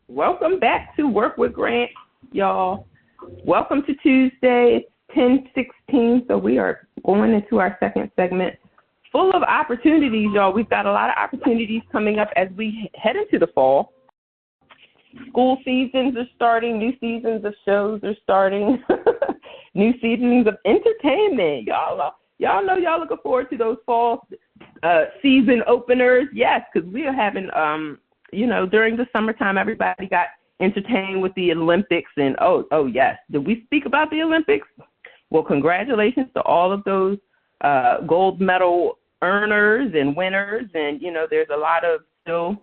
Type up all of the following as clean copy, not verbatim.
Welcome back to Work with Grant, y'all. Welcome to Tuesday. It's 10:16, so we are going into our second segment full of opportunities, y'all. We've got a lot of opportunities coming up as we head into the fall. School seasons are starting. New seasons of shows are starting. New seasons of entertainment. Y'all know y'all looking forward to those fall season openers. Yes, because we are having, during the summertime, everybody got entertained with the Olympics. And, oh yes. Did we speak about the Olympics? Well, congratulations to all of those gold medal earners and winners. And, there's a lot of still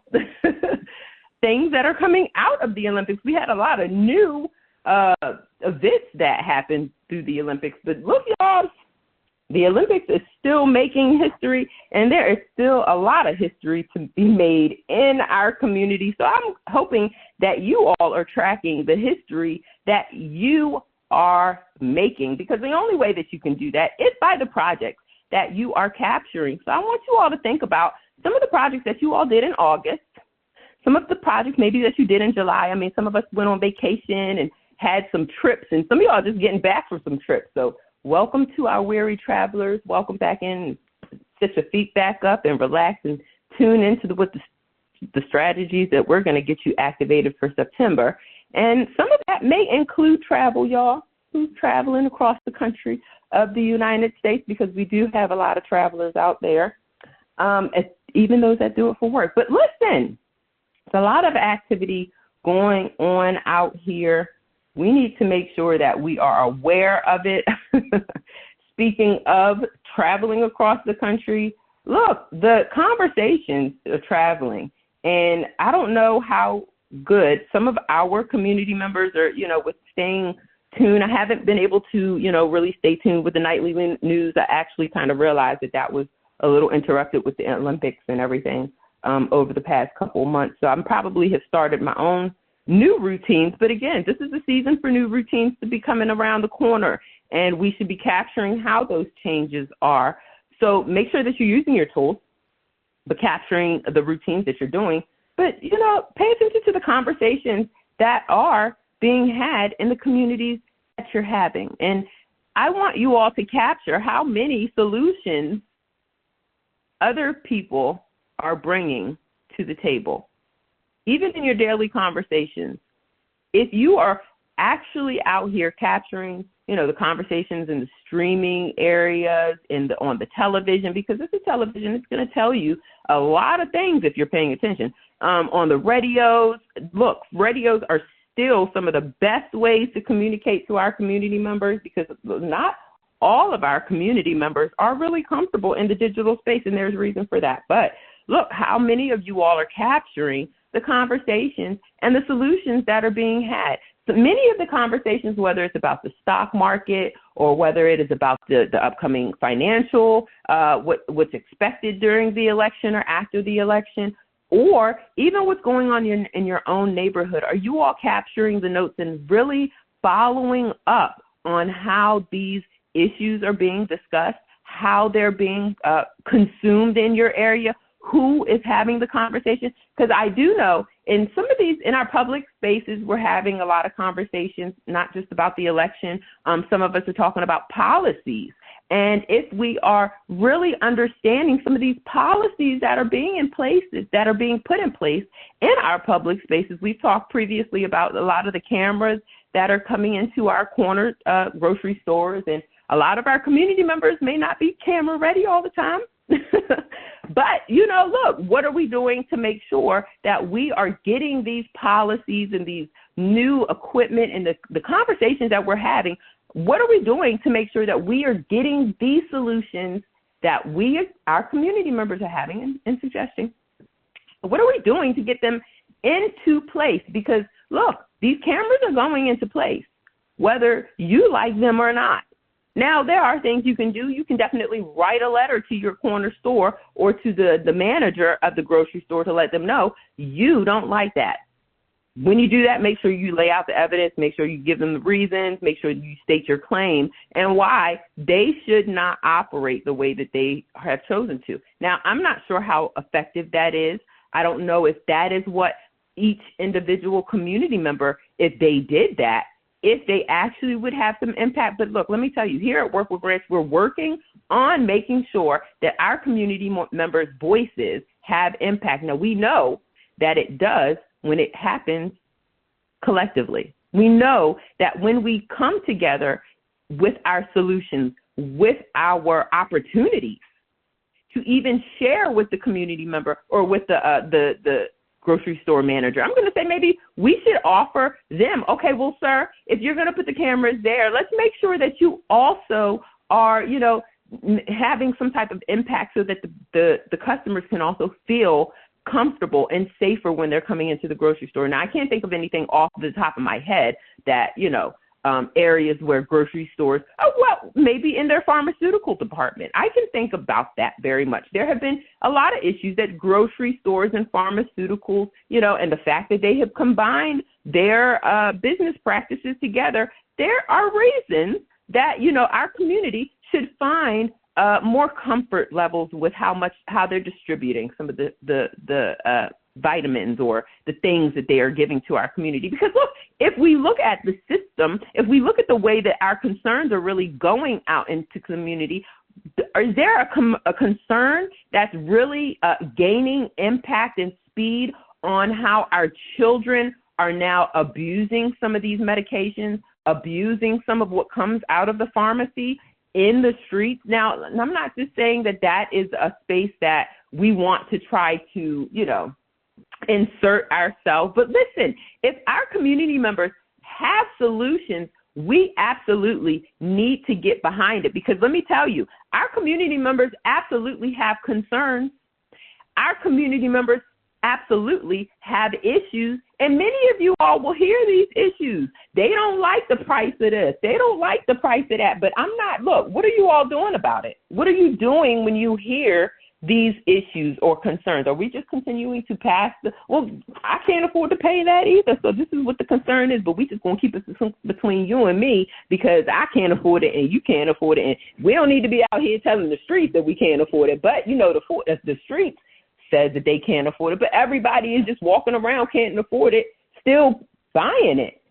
things that are coming out of the Olympics. We had a lot of new events that happened through the Olympics. But look, y'all, the Olympics is still making history, and there is still a lot of history to be made in our community. So I'm hoping that you all are tracking the history that you are making, because the only way that you can do that is by the projects that you are capturing. So I want you all to think about some of the projects that you all did in August, some of the projects maybe that you did in July. I mean, some of us went on vacation and had some trips, and some of y'all just getting back from some trips. So welcome to our weary travelers. Welcome back in. Sit your feet back up and relax and tune into the strategies that we're going to get you activated for September. And some of that may include travel, y'all, who's traveling across the country of the United States, because we do have a lot of travelers out there, even those that do it for work. But listen, there's a lot of activity going on out here. We need to make sure that we are aware of it. Speaking of traveling across the country, look, the conversations are traveling, and I don't know how good some of our community members are, with staying tuned. I haven't been able to, really stay tuned with the nightly news. I actually kind of realized that was a little interrupted with the Olympics and everything over the past couple of months. So I probably have started my own new routines. But again, this is the season for new routines to be coming around the corner, and we should be capturing how those changes are. So make sure that you're using your tools, but capturing the routines that you're doing. But, pay attention to the conversations that are being had in the communities that you're having. And I want you all to capture how many solutions other people are bringing to the table. Even in your daily conversations, if you are actually out here capturing, the conversations in the streaming areas, on the television, because it's a television, it's going to tell you a lot of things if you're paying attention. On the radios, look, radios are still some of the best ways to communicate to our community members, because not all of our community members are really comfortable in the digital space, and there's a reason for that. But look, how many of you all are capturing the conversations and the solutions that are being had. So many of the conversations, whether it's about the stock market or whether it is about the upcoming financial, what's expected during the election or after the election, or even what's going on in your own neighborhood, are you all capturing the notes and really following up on how these issues are being discussed, how they're being consumed in your area? Who is having the conversation? Because I do know in some of these, in our public spaces, we're having a lot of conversations, not just about the election. Some of us are talking about policies. And if we are really understanding some of these policies that are being in place, that are being put in place in our public spaces, we've talked previously about a lot of the cameras that are coming into our corner grocery stores. And a lot of our community members may not be camera ready all the time. But, look, what are we doing to make sure that we are getting these policies and these new equipment and the conversations that we're having? What are we doing to make sure that we are getting these solutions that our community members are having and suggesting? What are we doing to get them into place? Because, look, these cameras are going into place, whether you like them or not. Now, there are things you can do. You can definitely write a letter to your corner store or to the manager of the grocery store to let them know you don't like that. when you do that, make sure you lay out the evidence, make sure you give them the reasons, make sure you state your claim and why they should not operate the way that they have chosen to. Now, I'm not sure how effective that is. I don't know if that is what each individual community member, if they did that, if they actually would have some impact. But look, let me tell you, here at Work with Grants, we're working on making sure that our community members' voices have impact. Now, we know that it does when it happens collectively. We know that when we come together with our solutions, with our opportunities to even share with the community member or with the grocery store manager, I'm going to say maybe we should offer them, okay, well, sir, if you're going to put the cameras there, let's make sure that you also are, having some type of impact so that the customers can also feel comfortable and safer when they're coming into the grocery store. Now, I can't think of anything off the top of my head that, areas where grocery stores, maybe in their pharmaceutical department. I can think about that very much. There have been a lot of issues that grocery stores and pharmaceuticals, and the fact that they have combined their business practices together, there are reasons that, our community should find more comfort levels with how they're distributing some of the vitamins or the things that they are giving to our community. Because look, if we look at the system, if we look at the way that our concerns are really going out into community, is there a concern that's really gaining impact and speed on how our children are now abusing some of these medications, abusing some of what comes out of the pharmacy in the streets? Now, I'm not just saying that is a space that we want to try to, insert ourselves. But listen, if our community members have solutions, we absolutely need to get behind it. Because let me tell you, our community members absolutely have concerns. Our community members absolutely have issues. And many of you all will hear these issues. They don't like the price of this. They don't like the price of that. But look, what are you all doing about it? What are you doing when you hear these issues or concerns? Are we just continuing to pass I can't afford to pay that either, so this is what the concern is, but we just going to keep it between you and me because I can't afford it and you can't afford it, and we don't need to be out here telling the streets that we can't afford it, but the streets says that they can't afford it, but everybody is just walking around, can't afford it, still buying it.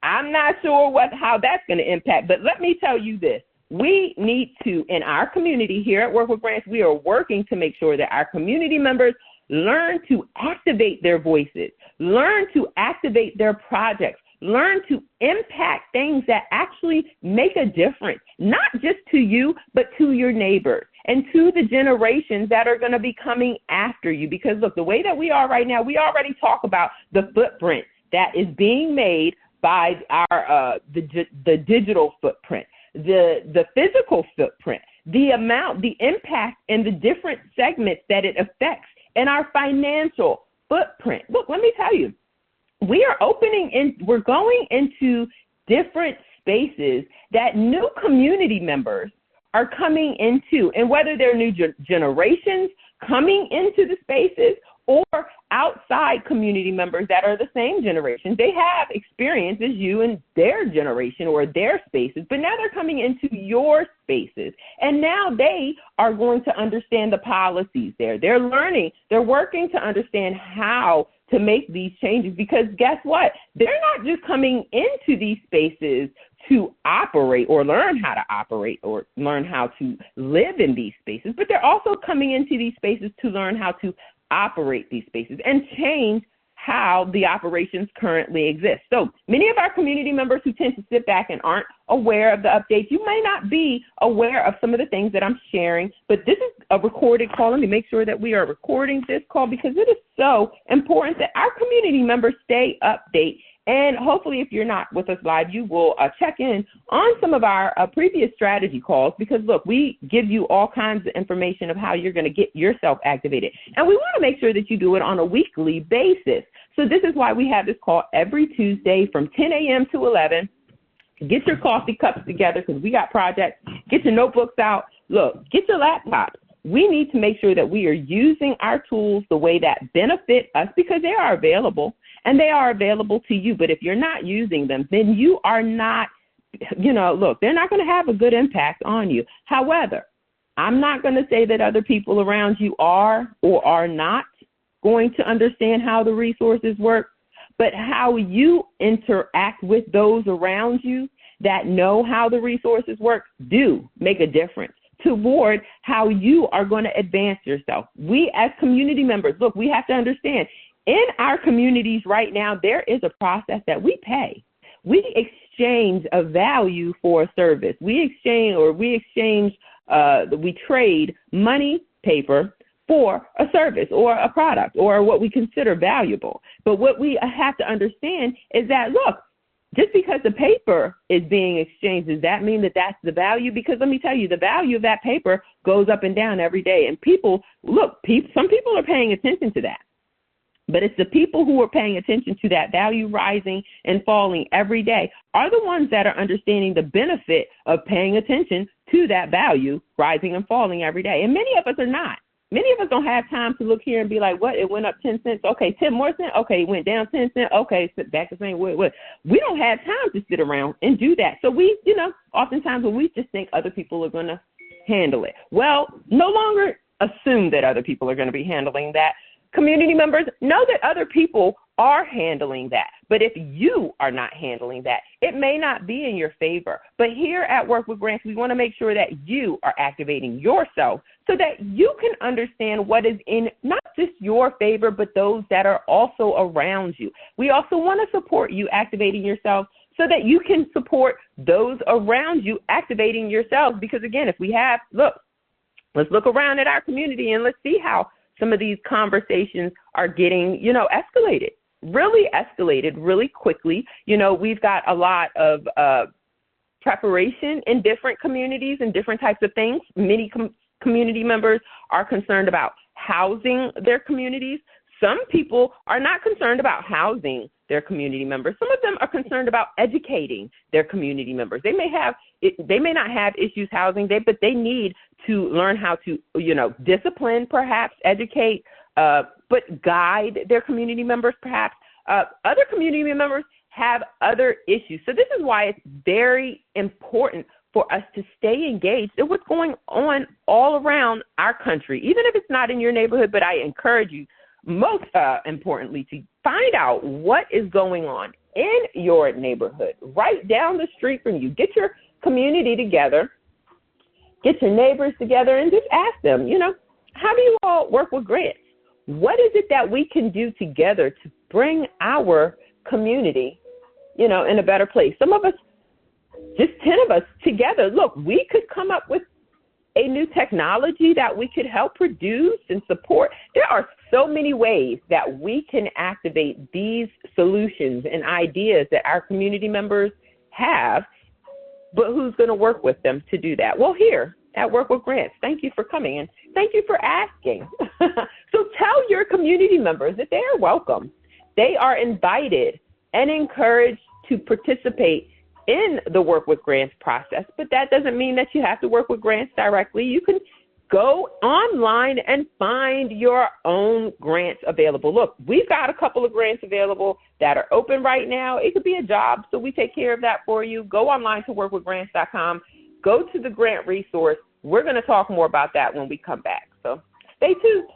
I'm not sure how that's going to impact, but let me tell you this. We need to, in our community here at Work with Grants, we are working to make sure that our community members learn to activate their voices, learn to activate their projects, learn to impact things that actually make a difference, not just to you, but to your neighbors and to the generations that are going to be coming after you. Because look, the way that we are right now, we already talk about the footprint that is being made by our the digital footprint, the physical footprint, the impact and the different segments that it affects, and our financial footprint. Look, let me tell you, we're going into different spaces that new community members are coming into, and whether they're new generations coming into the spaces or outside community members that are the same generation, they have experience as you in their generation or their spaces, but now they're coming into your spaces, and now they are going to understand the policies there. They're learning, they're working to understand how to make these changes, because guess what? They're not just coming into these spaces to operate or learn how to operate or learn how to live in these spaces, but they're also coming into these spaces to learn how to operate these spaces and change how the operations currently exist. So many of our community members who tend to sit back and aren't aware of the updates, you may not be aware of some of the things that I'm sharing, but this is a recorded call. Let me make sure that we are recording this call because it is so important that our community members stay updated. And hopefully, if you're not with us live, you will check in on some of our previous strategy calls because, look, we give you all kinds of information of how you're going to get yourself activated. And we want to make sure that you do it on a weekly basis. So this is why we have this call every Tuesday from 10 a.m. to 11. Get your coffee cups together because we got projects. Get your notebooks out. Look, get your laptops. we need to make sure that we are using our tools the way that benefit us, because they are available and they are available to you. But if you're not using them, then you are not, look, they're not going to have a good impact on you. However, I'm not going to say that other people around you are or are not going to understand how the resources work, but how you interact with those around you that know how the resources work do make a difference toward how you are going to advance yourself. We as community members, look, we have to understand, in our communities right now, there is a process that we pay. We exchange a value for a service. We trade money, paper, for a service or a product or what we consider valuable. But what we have to understand is that, look, just because the paper is being exchanged, does that mean that that's the value? Because let me tell you, the value of that paper goes up and down every day. And some people are paying attention to that. But it's the people who are paying attention to that value rising and falling every day are the ones that are understanding the benefit of paying attention to that value rising and falling every day. And many of us are not. Many of us don't have time to look here and be like, what? It went up 10 cents. Okay, 10 more cents. Okay, it went down 10 cents. Okay, back to saying what? We don't have time to sit around and do that. So we, oftentimes when we just think other people are going to handle it. Well, no longer assume that other people are going to be handling that. Community members, know that other people are handling that. But if you are not handling that, it may not be in your favor. But here at Work with Grants, we want to make sure that you are activating yourself so that you can understand what is in not just your favor, but those that are also around you. We also want to support you activating yourself so that you can support those around you activating yourselves. Because again, let's look around at our community and let's see how some of these conversations are getting, escalated really quickly. We've got a lot of preparation in different communities and different types of things. Many community members are concerned about housing their communities. Some people are not concerned about housing their community members. Some of them are concerned about educating their community members. They may not have issues housing, but they need to learn how to, discipline, perhaps educate, but guide their community members, perhaps. Other community members have other issues. So this is why it's very important for us to stay engaged in what's going on all around our country, even if it's not in your neighborhood. But I encourage you, most importantly, to find out what is going on in your neighborhood, right down the street from you. Get your community together, get your neighbors together, and just ask them, how do you all work with grants? What is it that we can do together to bring our community, in a better place? Some of us, just 10 of us together, look, we could come up with a new technology that we could help produce and support. There are so many ways that we can activate these solutions and ideas that our community members have, but who's going to work with them to do that? Well, here at Work with Grants, thank you for coming and thank you for asking. So tell your community members that they are welcome. They are invited and encouraged to participate in the Work with Grants process, but that doesn't mean that you have to work with grants directly. You can go online and find your own grants available. Look, we've got a couple of grants available that are open right now. It could be a job, so we take care of that for you. Go online to workwithgrants.com. Go to the grant resource. We're going to talk more about that when we come back. So stay tuned.